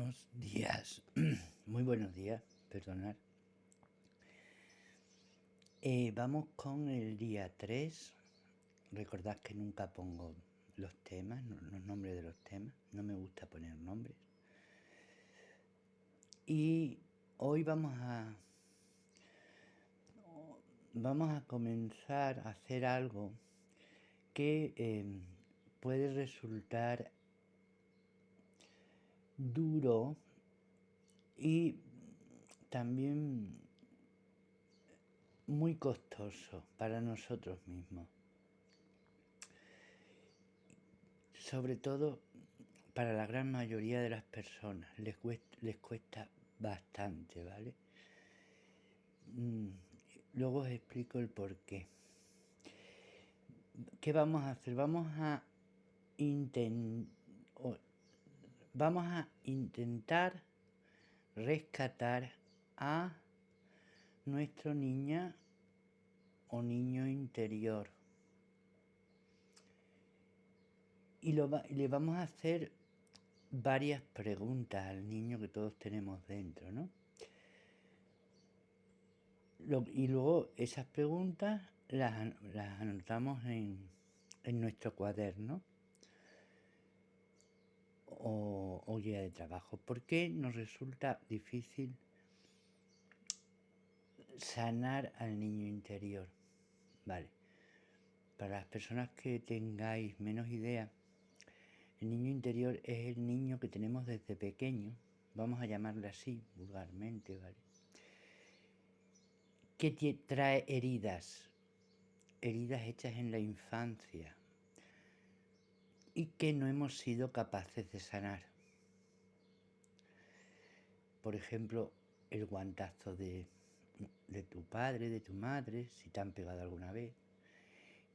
Buenos días, muy buenos días, perdonad. Vamos con el día 3. Recordad que nunca pongo los temas, los nombres de los temas, no me gusta poner nombres. Y hoy vamos a comenzar a hacer algo que puede resultar duro y también muy costoso para nosotros mismos. Sobre todo para la gran mayoría de las personas les cuesta bastante, ¿vale? Luego os explico el por qué. ¿Qué vamos a hacer? Vamos a intentar rescatar a nuestra niña o niño interior. Y le vamos a hacer varias preguntas al niño que todos tenemos dentro, ¿no? Y luego esas preguntas las anotamos en nuestro cuaderno o guía de trabajo. ¿Por qué nos resulta difícil sanar al niño interior? Vale. Para las personas que tengáis menos idea, el niño interior es el niño que tenemos desde pequeño, vamos a llamarle así vulgarmente, ¿vale? Que trae heridas hechas en la infancia y que no hemos sido capaces de sanar. Por ejemplo, el guantazo de tu padre, de tu madre, si te han pegado alguna vez,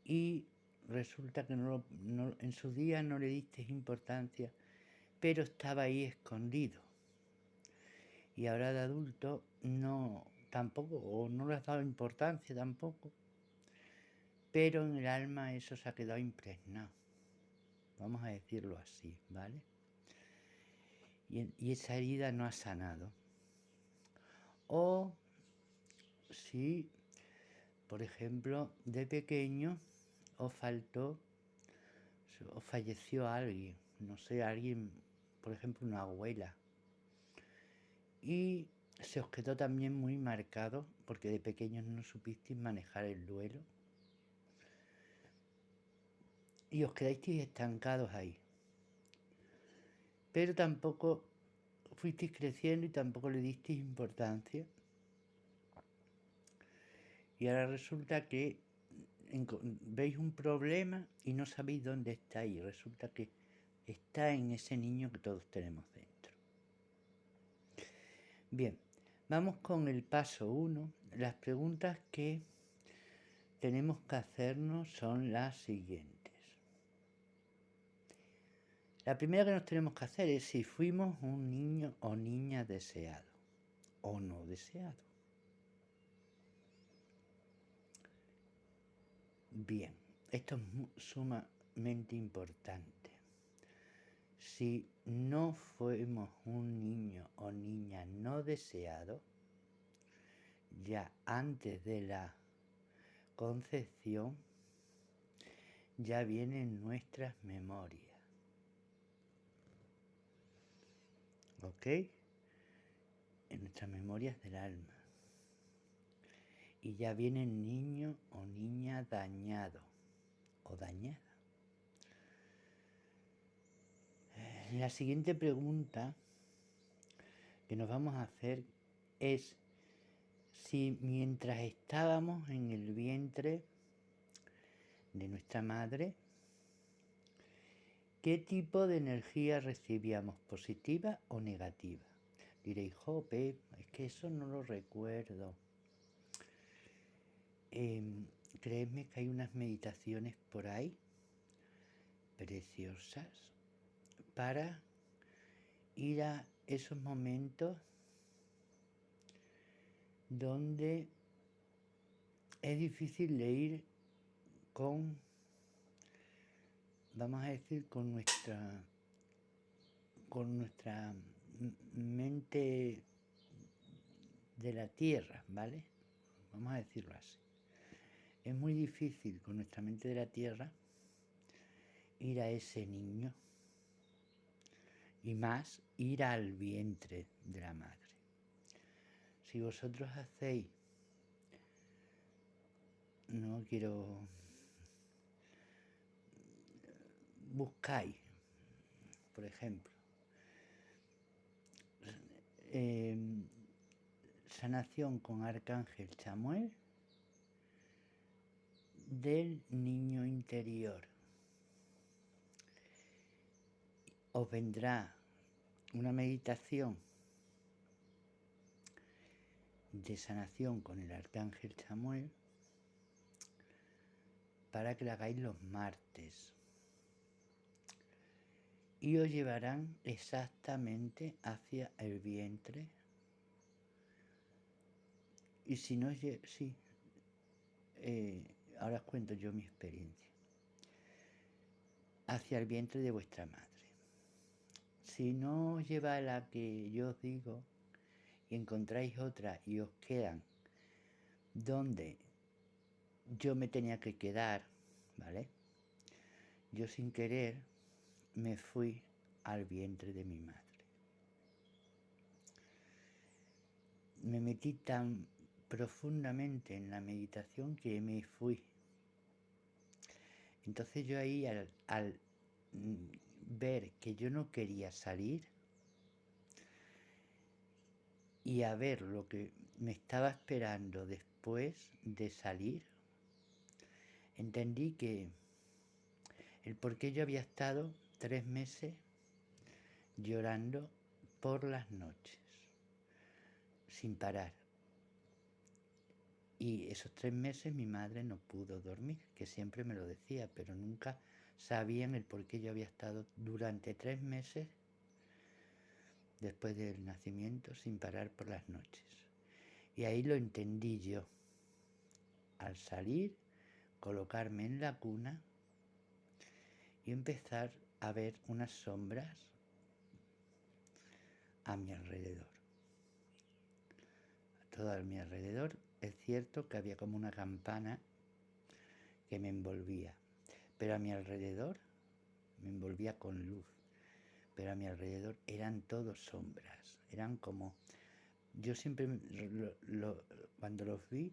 y resulta que en su día no le diste importancia, pero estaba ahí escondido. Y ahora de adulto no le has dado importancia tampoco, pero en el alma eso se ha quedado impregnado. Vamos a decirlo así, ¿vale? Y esa herida no ha sanado. O si, por ejemplo, de pequeño os falleció alguien, no sé, alguien, por ejemplo, una abuela, y se os quedó también muy marcado porque de pequeños no supisteis manejar el duelo y os quedasteis estancados ahí. Pero tampoco fuisteis creciendo y tampoco le disteis importancia. Y ahora resulta que veis un problema y no sabéis dónde está y resulta que está en ese niño que todos tenemos dentro. Bien, vamos con el paso 1. Las preguntas que tenemos que hacernos son las siguientes. La primera que nos tenemos que hacer es si fuimos un niño o niña deseado o no deseado. Bien, esto es sumamente importante. Si no fuimos un niño o niña no deseado, ya antes de la concepción, ya vienen nuestras memorias. ¿Ok? En nuestras memorias del alma. Y ya viene niño o niña dañado o dañada. La siguiente pregunta que nos vamos a hacer es si mientras estábamos en el vientre de nuestra madre, ¿qué tipo de energía recibíamos, positiva o negativa? Diréis, jope, es que eso no lo recuerdo. Creedme que hay unas meditaciones por ahí preciosas para ir a esos momentos donde es difícil de ir con, vamos a decir, con nuestra mente de la tierra, ¿vale? Vamos a decirlo así. Es muy difícil con nuestra mente de la tierra ir a ese niño y más ir al vientre de la madre. Si vosotros hacéis, no quiero, buscáis, por ejemplo, sanación con Arcángel Chamuel del niño interior, os vendrá una meditación de sanación con el Arcángel Chamuel para que la hagáis los martes y os llevarán exactamente hacia el vientre. Y si no, sí, ahora os cuento yo mi experiencia, hacia el vientre de vuestra madre. Si no os lleva a la que yo os digo y encontráis otra y os quedan donde yo me tenía que quedar, ¿vale? Yo sin querer me fui al vientre de mi madre. Me metí tan profundamente en la meditación que me fui. Entonces yo ahí al ver que yo no quería salir y a ver lo que me estaba esperando después de salir, entendí que el por qué yo había estado 3 meses llorando por las noches, sin parar. Y esos 3 meses mi madre no pudo dormir, que siempre me lo decía, pero nunca sabían el por qué yo había estado durante 3 meses después del nacimiento sin parar por las noches. Y ahí lo entendí yo. Al salir, colocarme en la cuna y empezar a ver unas sombras a mi alrededor. Todo a mi alrededor. Es cierto que había como una campana que me envolvía, pero a mi alrededor me envolvía con luz, pero a mi alrededor eran todos sombras, eran como, yo siempre cuando los vi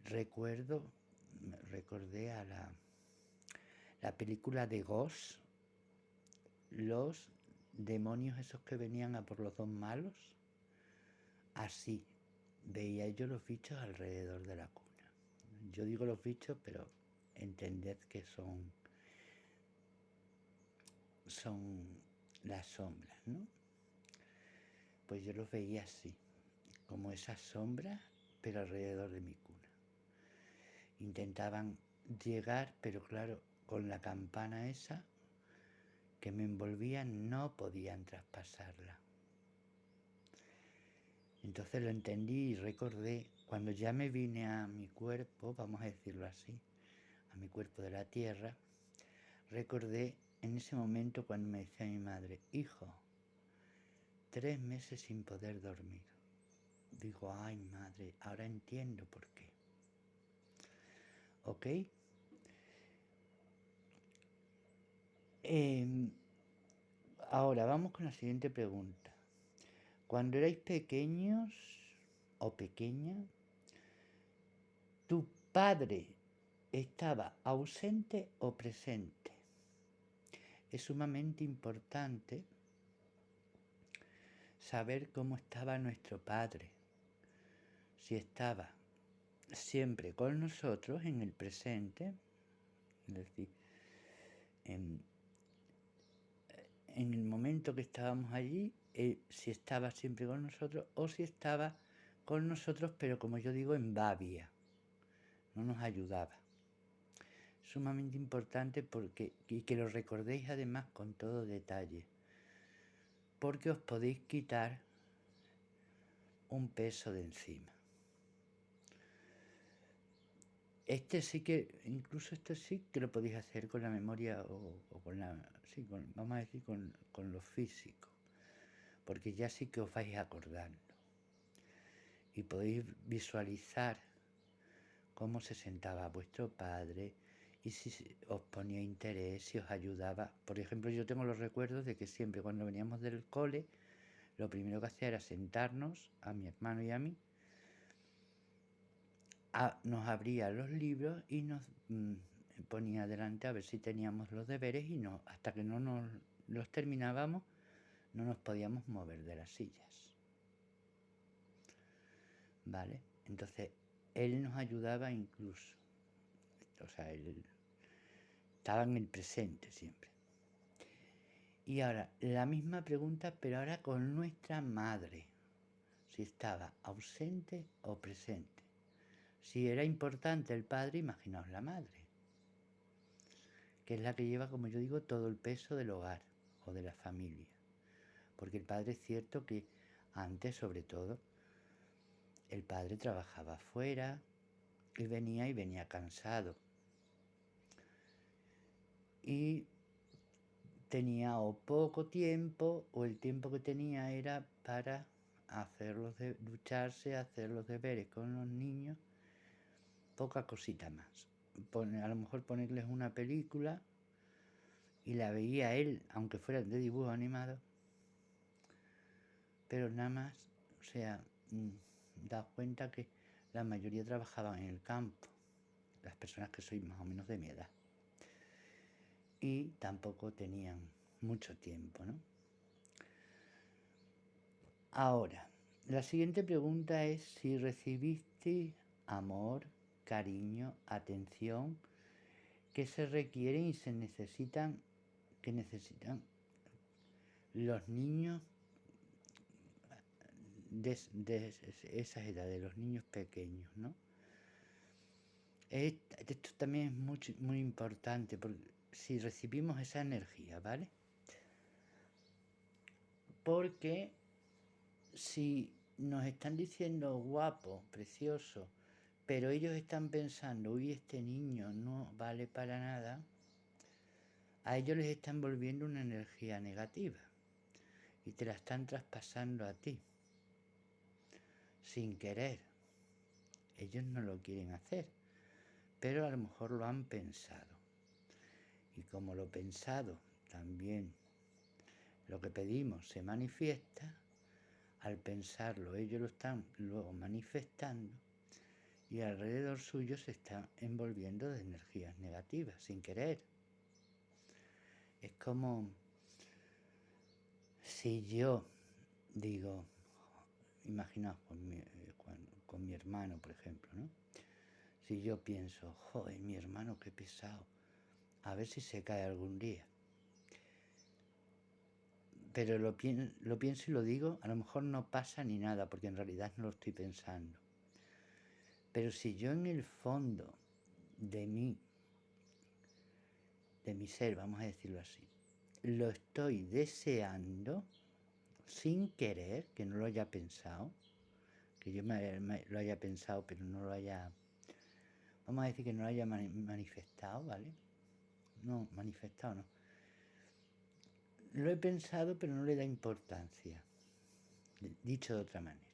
recordé a la película de Ghost, los demonios esos que venían a por los dos malos, así veía yo los bichos alrededor de la cuna. Yo digo los bichos, pero entended que son las sombras, ¿no? Pues yo los veía así, como esas sombras, pero alrededor de mi cuna. Intentaban llegar, pero claro, con la campana esa que me envolvía no podían traspasarla. Entonces lo entendí y recordé, cuando ya me vine a mi cuerpo, vamos a decirlo así, a mi cuerpo de la tierra, recordé en ese momento cuando me decía mi madre, hijo, 3 meses sin poder dormir. Digo, ay madre, ahora entiendo por qué. ¿Ok? Ahora vamos con la siguiente pregunta. Cuando erais pequeños o pequeña, ¿tu padre estaba ausente o presente? Es sumamente importante saber cómo estaba nuestro padre, si estaba siempre con nosotros en el presente, es decir, en el momento que estábamos allí, si estaba siempre con nosotros o si estaba con nosotros, pero como yo digo, en babia, no nos ayudaba. Sumamente importante y que lo recordéis además con todo detalle, porque os podéis quitar un peso de encima. Este sí que lo podéis hacer con la memoria o con la, sí, vamos a decir con lo físico. porque ya sí que os vais acordando y podéis visualizar cómo se sentaba vuestro padre y si os ponía interés, si os ayudaba. Por ejemplo, yo tengo los recuerdos de que siempre cuando veníamos del cole, lo primero que hacía era sentarnos, a mi hermano y a mí, nos abría los libros y nos ponía delante a ver si teníamos los deberes y no, hasta que no nos los terminábamos, no nos podíamos mover de las sillas. ¿Vale? Entonces, él nos ayudaba incluso. O sea, él estaba en el presente siempre. Y ahora, la misma pregunta, pero ahora con nuestra madre. Si estaba ausente o presente. Si era importante el padre, imaginaos la madre, que es la que lleva, como yo digo, todo el peso del hogar o de la familia. Porque el padre es cierto que antes, sobre todo, el padre trabajaba fuera y venía cansado. Y tenía o poco tiempo, o el tiempo que tenía era para ducharse, hacer los deberes con los niños, poca cosita más. A lo mejor ponerles una película y la veía él, aunque fuera de dibujo animado, pero nada más, o sea, daos cuenta que la mayoría trabajaban en el campo, las personas que sois más o menos de mi edad, y tampoco tenían mucho tiempo, ¿no? Ahora, la siguiente pregunta es si recibiste amor, cariño, atención que se requieren y que necesitan los niños de esas edades, los niños pequeños, ¿no? Esto también es muy importante, porque si recibimos esa energía, ¿vale? Porque si nos están diciendo guapo, precioso, pero ellos están pensando, uy, este niño no vale para nada, a ellos les están volviendo una energía negativa y te la están traspasando a ti, sin querer. Ellos no lo quieren hacer, pero a lo mejor lo han pensado. Y como lo pensado también, lo que pedimos se manifiesta, al pensarlo ellos lo están luego manifestando y alrededor suyo se está envolviendo de energías negativas, sin querer. Es como si yo digo, imaginaos con mi hermano, por ejemplo, ¿no? Si yo pienso, joder, mi hermano, qué pesado, a ver si se cae algún día. Pero lo pienso y lo digo, a lo mejor no pasa ni nada, porque en realidad no lo estoy pensando. Pero si yo en el fondo de mi ser, vamos a decirlo así, lo estoy deseando, sin querer, que no lo haya pensado, que yo lo haya pensado, pero no lo haya, vamos a decir que no lo haya manifestado, ¿vale? No, manifestado no. Lo he pensado, pero no le da importancia, dicho de otra manera.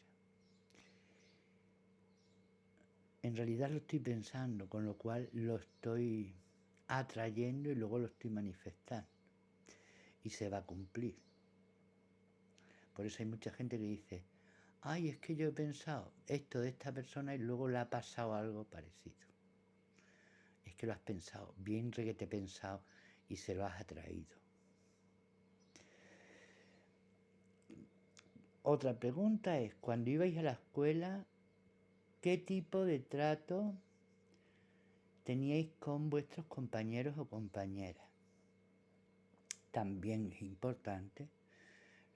En realidad lo estoy pensando, con lo cual lo estoy atrayendo y luego lo estoy manifestando. Y se va a cumplir. Por eso hay mucha gente que dice, ay, es que yo he pensado esto de esta persona y luego le ha pasado algo parecido. Es que lo has pensado, bien reguete pensado y se lo has atraído. Otra pregunta es, cuando ibais a la escuela, ¿qué tipo de trato teníais con vuestros compañeros o compañeras? También es importante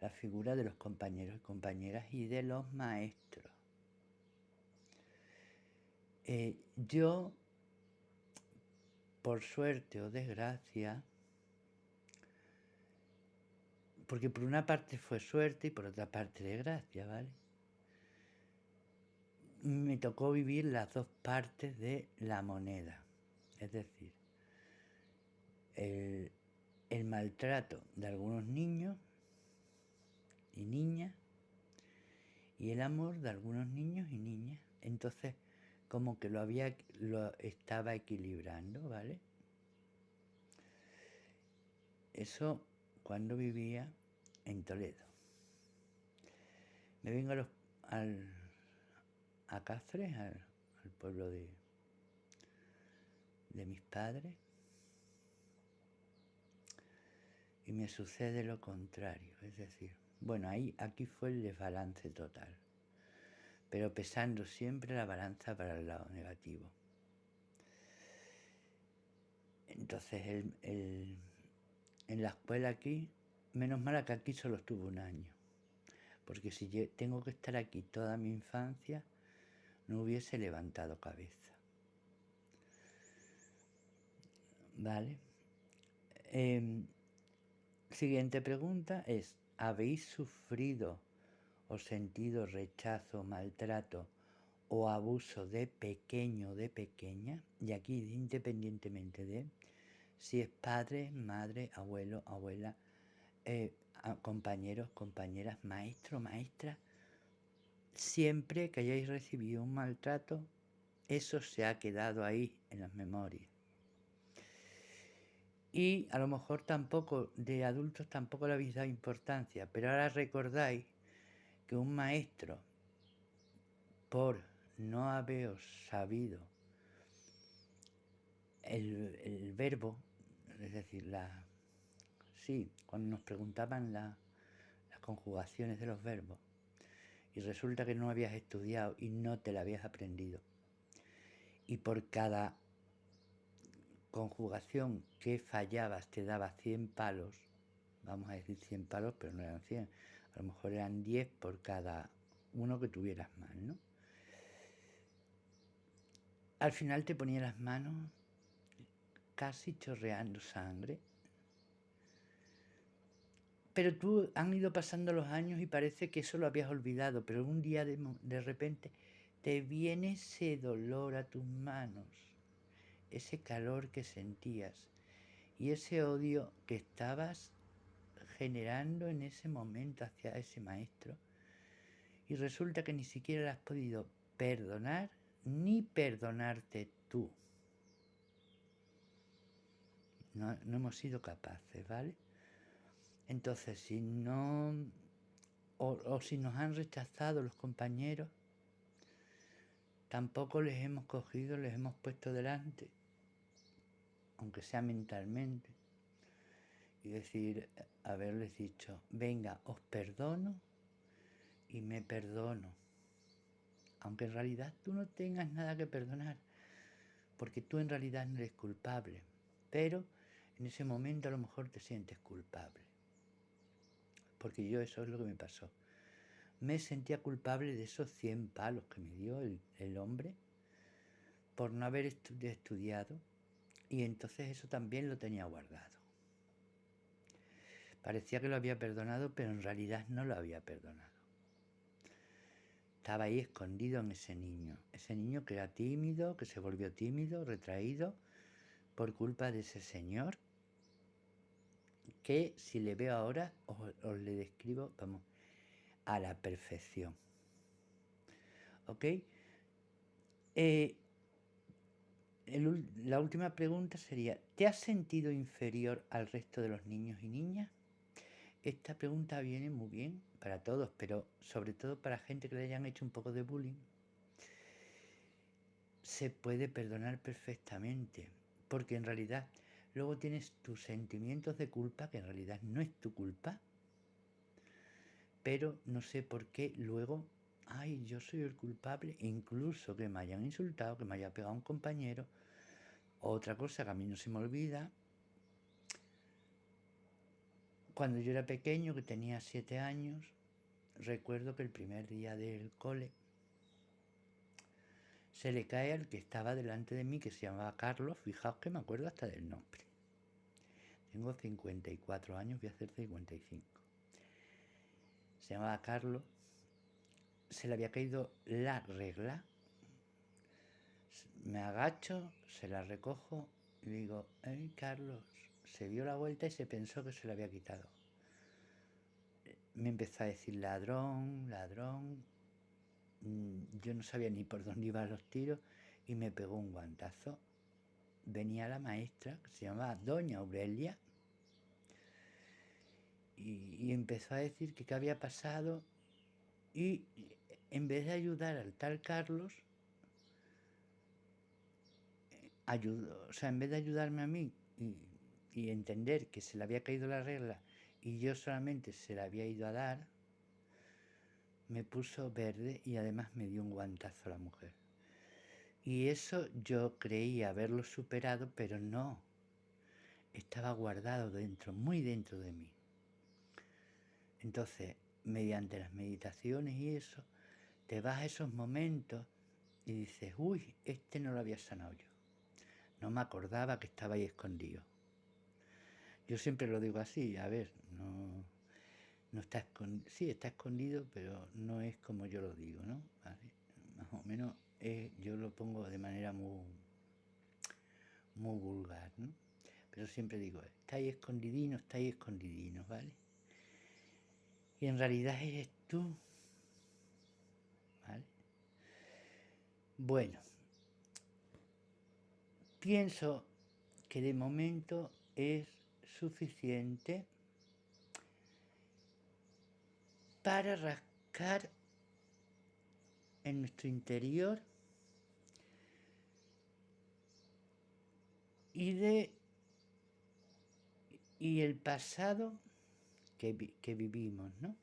la figura de los compañeros y compañeras y de los maestros. Yo, por suerte o desgracia, porque por una parte fue suerte y por otra parte desgracia, ¿vale? Me tocó vivir las dos partes de la moneda, es decir, el maltrato de algunos niños y niñas, y el amor de algunos niños y niñas. Entonces, como que lo estaba equilibrando, ¿vale? Eso cuando vivía en Toledo. Me vengo a Cáceres, al pueblo de mis padres, y me sucede lo contrario, es decir, bueno, aquí fue el desbalance total, pero pesando siempre la balanza para el lado negativo. Entonces, en la escuela aquí, menos mal que aquí solo estuve un año, porque si yo tengo que estar aquí toda mi infancia, no hubiese levantado cabeza. ¿Vale? Siguiente pregunta es, ¿habéis sufrido o sentido rechazo, maltrato o abuso de pequeño o de pequeña? Y aquí, independientemente de si es padre, madre, abuelo, abuela, compañeros, compañeras, maestro, maestra, siempre que hayáis recibido un maltrato, eso se ha quedado ahí en las memorias. Y a lo mejor tampoco, de adultos tampoco le habéis dado importancia, pero ahora recordáis que un maestro, por no haberos sabido el verbo, es decir, cuando nos preguntaban las conjugaciones de los verbos, y resulta que no habías estudiado y no te la habías aprendido, y por cada conjugación que fallabas te daba 100 palos, vamos a decir 100 palos, pero no eran 100, a lo mejor eran 10 por cada uno que tuvieras mal, ¿no? Al final te ponía las manos casi chorreando sangre, pero tú han ido pasando los años y parece que eso lo habías olvidado, pero un día de repente te viene ese dolor a tus manos, ese calor que sentías y ese odio que estabas generando en ese momento hacia ese maestro, y resulta que ni siquiera le has podido perdonar ni perdonarte tú. No hemos sido capaces, ¿vale? Entonces, si no, o si nos han rechazado los compañeros, tampoco les hemos cogido, les hemos puesto delante, aunque sea mentalmente, y decir, haberles dicho, venga, os perdono y me perdono, aunque en realidad tú no tengas nada que perdonar, porque tú en realidad no eres culpable, pero en ese momento a lo mejor te sientes culpable, porque eso es lo que me pasó. Me sentía culpable de esos 100 palos que me dio el hombre por no haber estudiado, y entonces eso también lo tenía guardado. Parecía que lo había perdonado, pero en realidad no lo había perdonado. Estaba ahí escondido en ese niño que era tímido, que se volvió tímido, retraído, por culpa de ese señor, que si le veo ahora os le describo, vamos, a la perfección. ¿Ok? La última pregunta sería, ¿te has sentido inferior al resto de los niños y niñas? Esta pregunta viene muy bien para todos, pero sobre todo para gente que le hayan hecho un poco de bullying. Se puede perdonar perfectamente, porque en realidad luego tienes tus sentimientos de culpa, que en realidad no es tu culpa, pero no sé por qué luego, ay, yo soy el culpable, incluso que me hayan insultado, que me haya pegado un compañero. Otra cosa que a mí no se me olvida, cuando yo era pequeño, que tenía 7 años, recuerdo que el primer día del cole se le cae al que estaba delante de mí, que se llamaba Carlos, fijaos que me acuerdo hasta del nombre. Tengo 54 años, voy a hacer 55. Se llamaba Carlos, se le había caído la regla, me agacho, se la recojo y digo, hey Carlos, se dio la vuelta y se pensó que se la había quitado. me empezó a decir ladrón, ladrón. Yo no sabía ni por dónde iban los tiros y me pegó un guantazo. Venía la maestra, que se llamaba Doña Aurelia, y empezó a decir que qué había pasado, y en vez de ayudar al tal Carlos, o sea, en vez de ayudarme a mí y entender que se le había caído la regla y yo solamente se la había ido a dar, me puso verde y además me dio un guantazo a la mujer. Y eso yo creía haberlo superado, pero no. Estaba guardado dentro, muy dentro de mí. Entonces, mediante las meditaciones y eso, te vas a esos momentos y dices, uy, este no lo había sanado yo. No me acordaba que estaba ahí escondido. Yo siempre lo digo así, a ver, no está escondido, sí está escondido, pero no es como yo lo digo, ¿no? ¿Vale? Más o menos yo lo pongo de manera muy vulgar, ¿no? Pero siempre digo, está ahí escondidino, ¿vale? Y en realidad eres tú, ¿vale? Bueno, pienso que de momento es suficiente para rascar en nuestro interior y el pasado que vivimos, ¿no?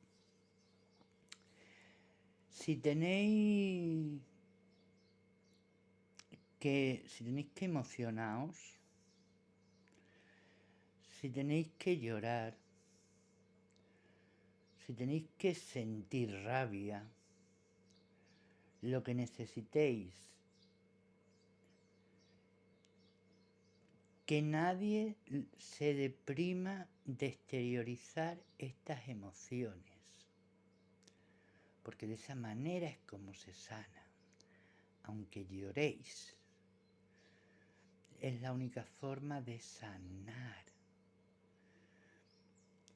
Si tenéis que emocionaros, si tenéis que llorar, si tenéis que sentir rabia, lo que necesitéis, que nadie se deprima de exteriorizar estas emociones, porque de esa manera es como se sana. Aunque lloréis, es la única forma de sanar.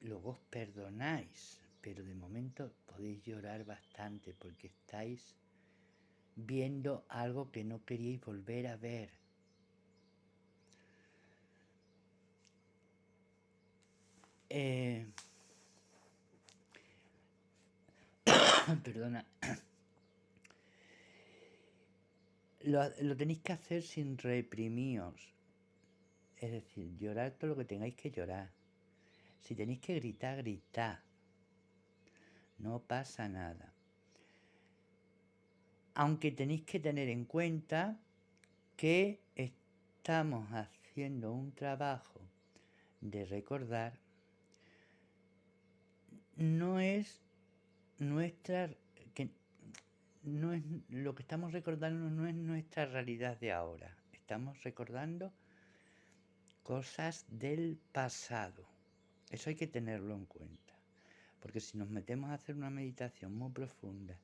Luego os perdonáis, pero de momento podéis llorar bastante porque estáis viendo algo que no queríais volver a ver. Perdona. Lo tenéis que hacer sin reprimíos. Es decir, llorar todo lo que tengáis que llorar. Si tenéis que gritar, gritad. No pasa nada. Aunque tenéis que tener en cuenta que estamos haciendo un trabajo de recordar, no es nuestra, que no es lo que estamos recordando, no es nuestra realidad de ahora. Estamos recordando cosas del pasado. Eso hay que tenerlo en cuenta, porque si nos metemos a hacer una meditación muy profunda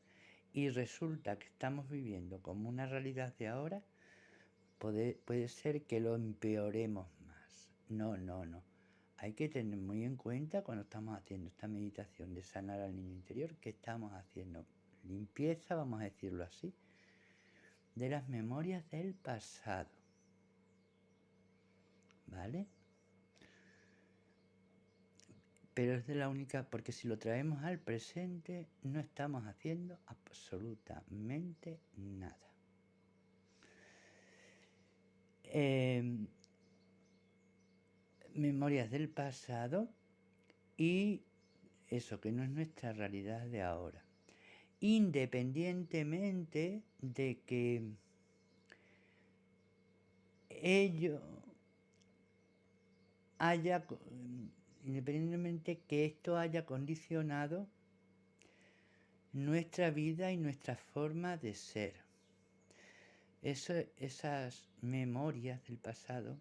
y resulta que estamos viviendo como una realidad de ahora, puede ser que lo empeoremos más. No. Hay que tener muy en cuenta cuando estamos haciendo esta meditación de sanar al niño interior, que estamos haciendo limpieza, vamos a decirlo así, de las memorias del pasado. ¿Vale? Pero es de la única, porque si lo traemos al presente, no estamos haciendo absolutamente nada. Memorias del pasado y eso que no es nuestra realidad de ahora. Independientemente de que ello independientemente que esto haya condicionado nuestra vida y nuestra forma de ser. Esas memorias del pasado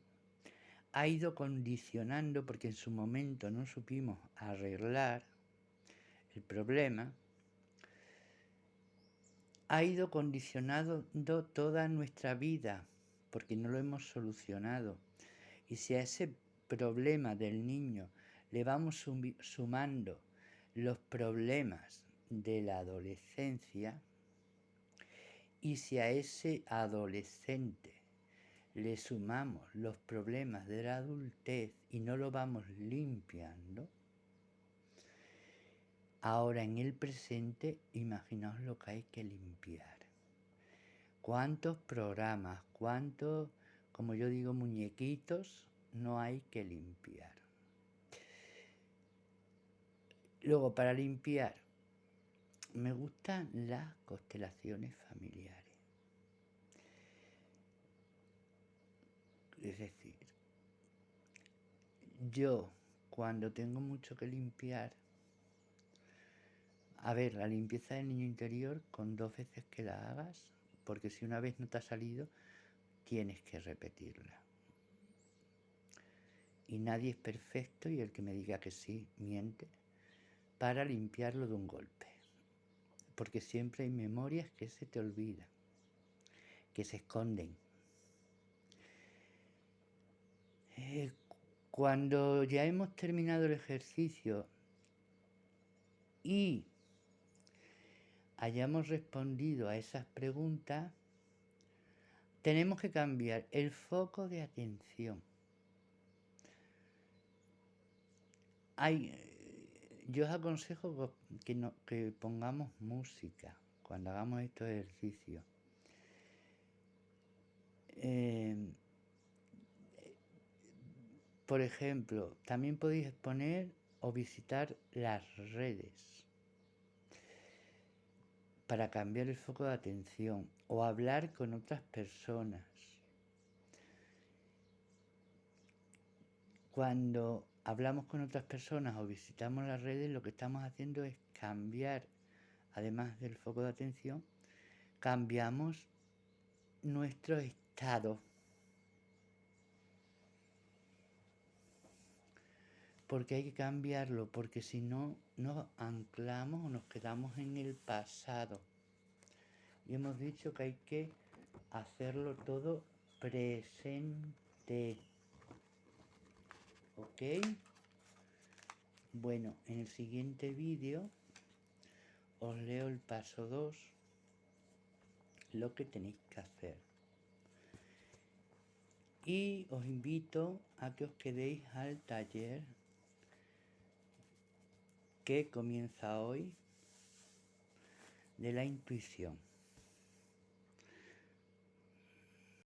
ha ido condicionando, porque en su momento no supimos arreglar el problema, ha ido condicionando toda nuestra vida, porque no lo hemos solucionado. Y si a ese problema del niño le vamos sumando los problemas de la adolescencia, y si a ese adolescente le sumamos los problemas de la adultez y no lo vamos limpiando, ahora en el presente, imaginaos lo que hay que limpiar. ¿Cuántos programas, cuántos, como yo digo, muñequitos no hay que limpiar? Luego, para limpiar, me gustan las constelaciones familiares. Es decir, yo cuando tengo mucho que limpiar, a ver, la limpieza del niño interior con 2 veces que la hagas, porque si una vez no te ha salido, tienes que repetirla. Y nadie es perfecto, y el que me diga que sí, miente, para limpiarlo de un golpe. Porque siempre hay memorias que se te olvidan, que se esconden. Cuando ya hemos terminado el ejercicio y hayamos respondido a esas preguntas, tenemos que cambiar el foco de atención. Yo os aconsejo que pongamos música cuando hagamos estos ejercicios. Por ejemplo, también podéis poner o visitar las redes para cambiar el foco de atención o hablar con otras personas. Cuando hablamos con otras personas o visitamos las redes, lo que estamos haciendo es cambiar, además del foco de atención, cambiamos nuestro estado. Porque hay que cambiarlo, porque si no, nos anclamos o nos quedamos en el pasado. Y hemos dicho que hay que hacerlo todo presente. ¿Ok? Bueno, en el siguiente vídeo os leo el paso 2, lo que tenéis que hacer. Y os invito a que os quedéis al taller que comienza hoy de la intuición.